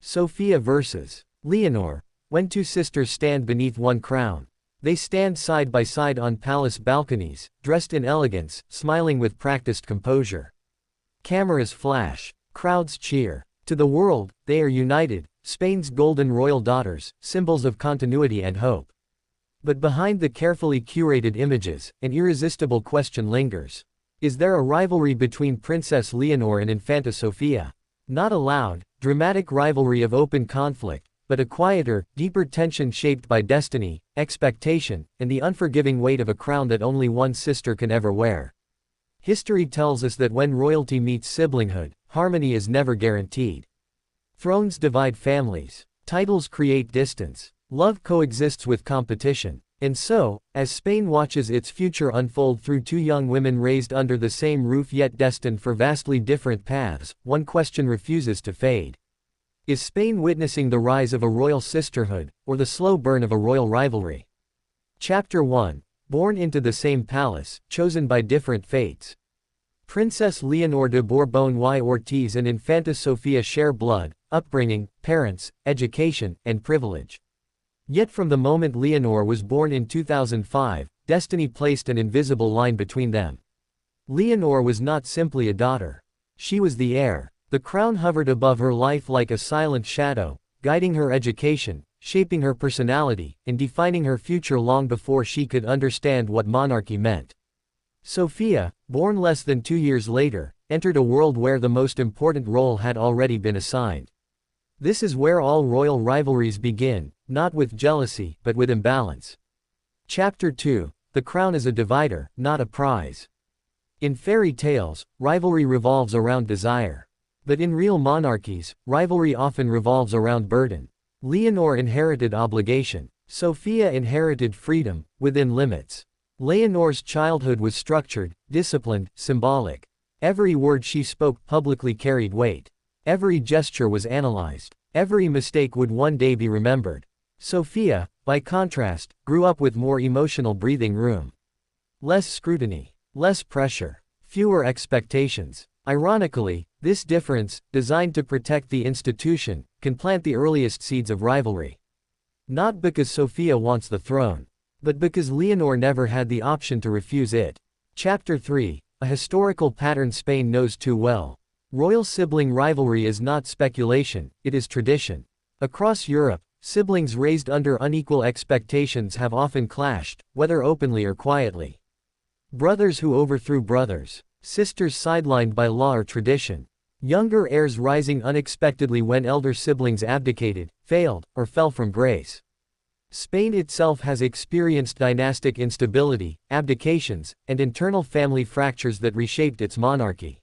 Sofía vs. Leonor. When two sisters stand beneath one crown. They stand side by side on palace balconies, dressed in elegance, smiling with practiced composure. Cameras flash. Crowds cheer. To the world, they are united, Spain's golden royal daughters, symbols of continuity and hope. But behind the carefully curated images, an irresistible question lingers. Is there a rivalry between Princess Leonor and Infanta Sofía? Not a loud, dramatic rivalry of open conflict, but a quieter, deeper tension shaped by destiny, expectation, and the unforgiving weight of a crown that only one sister can ever wear. History tells us that when royalty meets siblinghood, harmony is never guaranteed. Thrones divide families. Titles create distance. Love coexists with competition. And so, as Spain watches its future unfold through two young women raised under the same roof yet destined for vastly different paths, one question refuses to fade. Is Spain witnessing the rise of a royal sisterhood, or the slow burn of a royal rivalry? Chapter 1. Born into the same palace, chosen by different fates. Princess Leonor de Borbón y Ortiz and Infanta Sofía share blood, upbringing, parents, education, and privilege. Yet from the moment Leonor was born in 2005, destiny placed an invisible line between them. Leonor was not simply a daughter. She was the heir. The crown hovered above her life like a silent shadow, guiding her education, shaping her personality, and defining her future long before she could understand what monarchy meant. Sofía, born less than 2 years later, entered a world where the most important role had already been assigned. This is where all royal rivalries begin, not with jealousy, but with imbalance. Chapter 2. The crown is a divider, not a prize. In fairy tales, rivalry revolves around desire. But in real monarchies, rivalry often revolves around burden. Leonor inherited obligation. Sofía inherited freedom, within limits. Leonor's childhood was structured, disciplined, symbolic. Every word she spoke publicly carried weight. Every gesture was analyzed. Every mistake would one day be remembered. Sofía, by contrast, grew up with more emotional breathing room. Less scrutiny. Less pressure. Fewer expectations. Ironically, this difference, designed to protect the institution, can plant the earliest seeds of rivalry. Not because Sofía wants the throne, but because Leonor never had the option to refuse it. Chapter 3. A historical pattern Spain knows too well. Royal sibling rivalry is not speculation, it is tradition. Across Europe, siblings raised under unequal expectations have often clashed, whether openly or quietly. Brothers who overthrew brothers. Sisters sidelined by law or tradition. Younger heirs rising unexpectedly when elder siblings abdicated, failed, or fell from grace. Spain itself has experienced dynastic instability, abdications, and internal family fractures that reshaped its monarchy.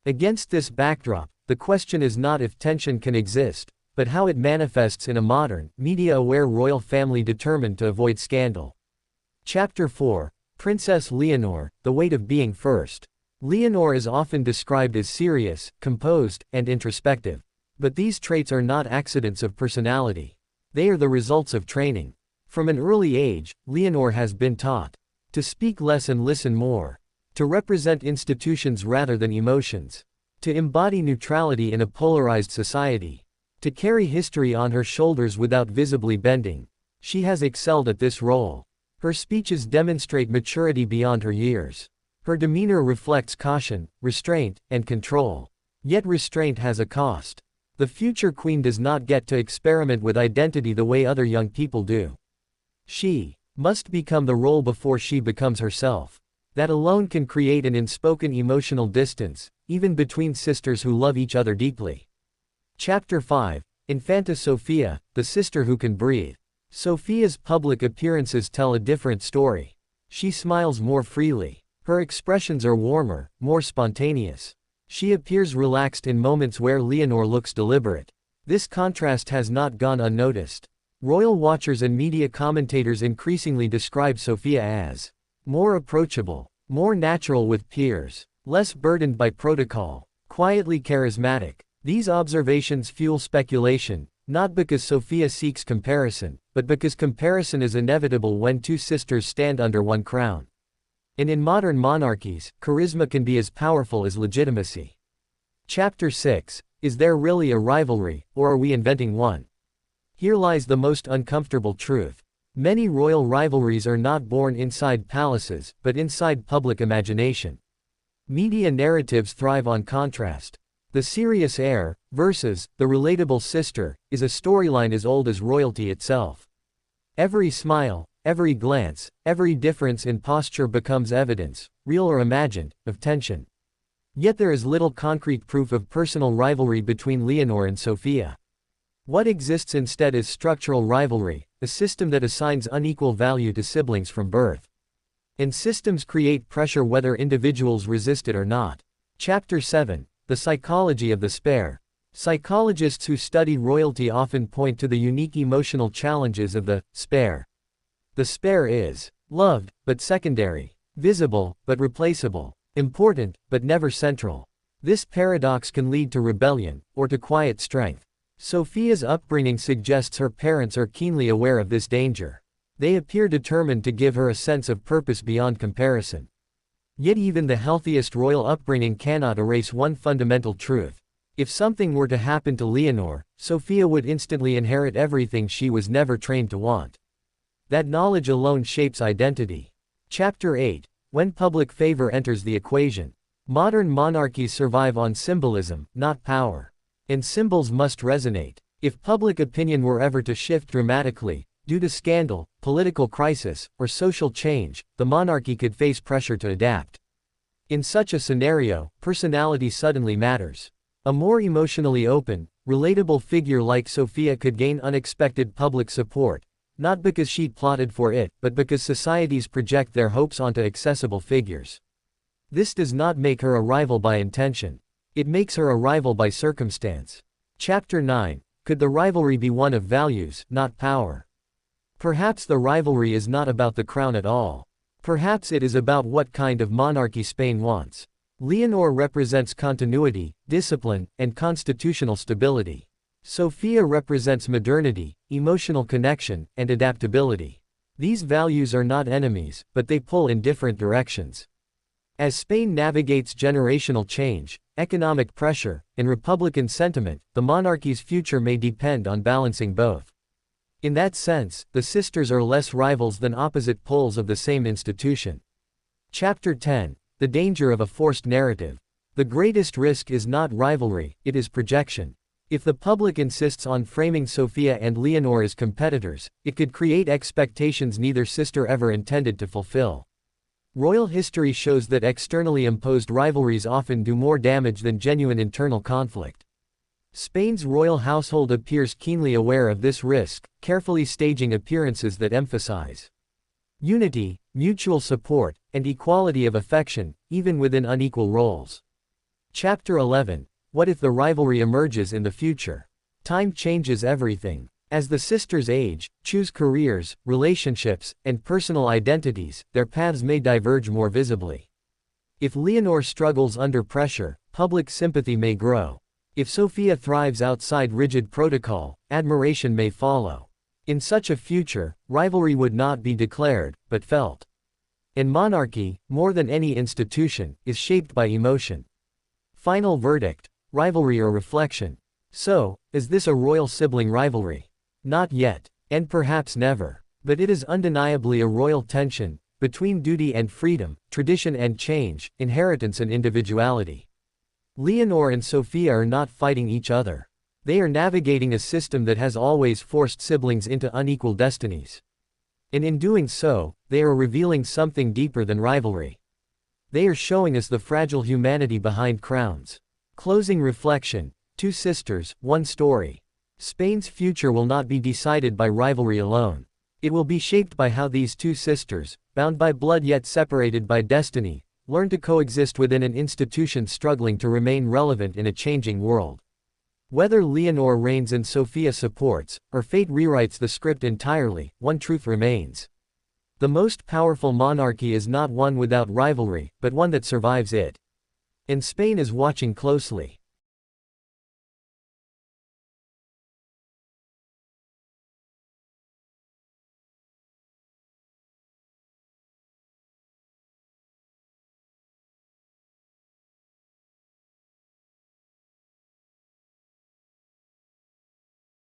Against this backdrop, the question is not if tension can exist, but how it manifests in a modern, media-aware royal family determined to avoid scandal. Chapter 4. Princess Leonor, the weight of being first. Leonor is often described as serious, composed, and introspective. But these traits are not accidents of personality. They are the results of training. From an early age, Leonor has been taught to speak less and listen more, to represent institutions rather than emotions, to embody neutrality in a polarized society, to carry history on her shoulders without visibly bending. She has excelled at this role. Her speeches demonstrate maturity beyond her years. Her demeanor reflects caution, restraint, and control. Yet restraint has a cost. The future queen does not get to experiment with identity the way other young people do. She must become the role before she becomes herself. That alone can create an unspoken emotional distance, even between sisters who love each other deeply. Chapter 5. Infanta Sofía, the sister who can breathe. Sofía's public appearances tell a different story. She smiles more freely. Her expressions are warmer, more spontaneous. She appears relaxed in moments where Leonor looks deliberate. This contrast has not gone unnoticed. Royal watchers and media commentators increasingly describe Sofía as more approachable, more natural with peers, less burdened by protocol, quietly charismatic. These observations fuel speculation, not because Sofía seeks comparison, but because comparison is inevitable when two sisters stand under one crown. And in modern monarchies, charisma can be as powerful as legitimacy. Chapter 6. Is there really a rivalry, or are we inventing one? Here lies the most uncomfortable truth. Many royal rivalries are not born inside palaces, but inside public imagination. Media narratives thrive on contrast. The serious heir, versus the relatable sister, is a storyline as old as royalty itself. Every smile, every glance, every difference in posture becomes evidence, real or imagined, of tension. Yet there is little concrete proof of personal rivalry between Leonor and Sofía. What exists instead is structural rivalry, a system that assigns unequal value to siblings from birth. And systems create pressure whether individuals resist it or not. Chapter 7. The Psychology of the Spare. Psychologists who study royalty often point to the unique emotional challenges of the spare. The spare is loved, but secondary, visible, but replaceable, important, but never central. This paradox can lead to rebellion, or to quiet strength. Sofía's upbringing suggests her parents are keenly aware of this danger. They appear determined to give her a sense of purpose beyond comparison. Yet even the healthiest royal upbringing cannot erase one fundamental truth. If something were to happen to Leonor, Sofía would instantly inherit everything she was never trained to want. That knowledge alone shapes identity. Chapter 8. When public favor enters the equation. Modern monarchies survive on symbolism, not power. And symbols must resonate. If public opinion were ever to shift dramatically, due to scandal, political crisis, or social change, the monarchy could face pressure to adapt. In such a scenario, personality suddenly matters. A more emotionally open, relatable figure like Sofía could gain unexpected public support, not because she'd plotted for it, but because societies project their hopes onto accessible figures. This does not make her a rival by intention. It makes her a rival by circumstance. Chapter 9. Could the rivalry be one of values, not power? Perhaps the rivalry is not about the crown at all. Perhaps it is about what kind of monarchy Spain wants. Leonor represents continuity, discipline, and constitutional stability. Sofía represents modernity, emotional connection, and adaptability. These values are not enemies, but they pull in different directions. As Spain navigates generational change, economic pressure, and republican sentiment, the monarchy's future may depend on balancing both. In that sense, the sisters are less rivals than opposite poles of the same institution. Chapter 10. The Danger of a Forced Narrative. The greatest risk is not rivalry, it is projection. If the public insists on framing Sofía and Leonor as competitors, it could create expectations neither sister ever intended to fulfill. Royal history shows that externally imposed rivalries often do more damage than genuine internal conflict. Spain's royal household appears keenly aware of this risk, carefully staging appearances that emphasize unity, mutual support, and equality of affection, even within unequal roles. Chapter 11. What if the rivalry emerges in the future? Time changes everything. As the sisters age, choose careers, relationships, and personal identities, their paths may diverge more visibly. If Leonor struggles under pressure, public sympathy may grow. If Sofía thrives outside rigid protocol, admiration may follow. In such a future, rivalry would not be declared, but felt. And monarchy, more than any institution, is shaped by emotion. Final verdict: rivalry or reflection? So, is this a royal sibling rivalry? Not yet, and perhaps never. But it is undeniably a royal tension, between duty and freedom, tradition and change, inheritance and individuality. Leonor and Sofía are not fighting each other. They are navigating a system that has always forced siblings into unequal destinies. And in doing so, they are revealing something deeper than rivalry. They are showing us the fragile humanity behind crowns. Closing reflection: two sisters, one story. Spain's future will not be decided by rivalry alone. It will be shaped by how these two sisters, bound by blood yet separated by destiny, learn to coexist within an institution struggling to remain relevant in a changing world. Whether Leonor reigns and Sofía supports, or fate rewrites the script entirely, one truth remains. The most powerful monarchy is not one without rivalry, but one that survives it. And Spain is watching closely.